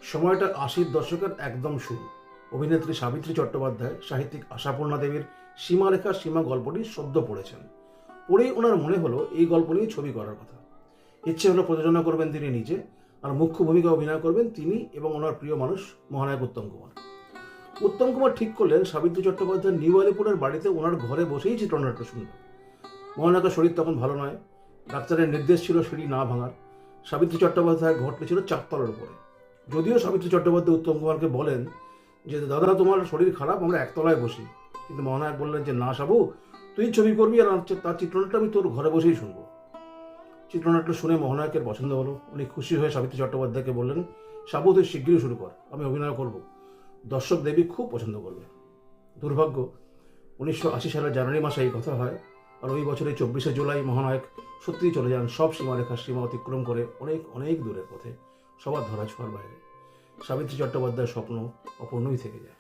সময়টা ৮০-র দশকের একদম শুরু। অভিনেত্রী সাবিত্রী চট্টোপাধ্যায় সাহিত্যিক আশাপূর্ণা দেবীর সীমারেখার সীমা গল্পটি সদ্য পড়েছেন। পড়েই ওনার মনে হলো এই গল্প নিয়ে ছবি করার কথা। ইচ্ছে হলো প্রযোজনা করবেন তিনি নিজে, আর মুখ্য ভূমিকা অভিনয় করবেন তিনি এবং ওনার প্রিয় মানুষ মহানায়ক উত্তম কুমার। উত্তম কুমার ঠিক করলেন সাবিত্রী চট্টোপাধ্যায় নিউ আলিপুরের বাড়িতে ওনার ঘরে বসেই চিত্রনাট্য শুনবেন। মহানায়কের শরীর তখন ভালো নয়, ডাক্তারের নির্দেশ ছিল সিঁড়ি না ভাঙার। সাবিত্রী চট্টোপাধ্যায় ঘটলে ছিল চারতলার উপরে। যদিও সাবিত্রী চট্টোপাধ্যায় উত্তম কুমারকে বলেন যে দাদা তোমার শরীর খারাপ, আমরা একতলায় বসি, কিন্তু মহানায়ক বললেন যে না সাবু, তুই ছবি করবি আর তার চিত্রনাট্য আমি তোর ঘরে বসেই শুনবো। চিত্রনাট্য শুনে মহানায়কের পছন্দ হলো। উনি খুশি হয়ে সাবিত্রী চট্টোপাধ্যায়কে বললেন, সাবু তুই শিগগিরই শুরু কর, আমি অভিনয় করব, দর্শক দেবী খুব পছন্দ করবে। দুর্ভাগ্য, 1980 সালের জানুয়ারি মাসে এই কথা হয়, আর ওই বছরের 24শে জুলাই মহানায়ক সত্যিই চলে যান সব সীমারেখার সীমা অতিক্রম করে অনেক অনেক দূরের পথে, সবার ধরা ছোঁয়ার বাইরে। সাবিত্রী চট্টোপাধ্যায়ের স্বপ্ন অপূর্ণই থেকে যায়।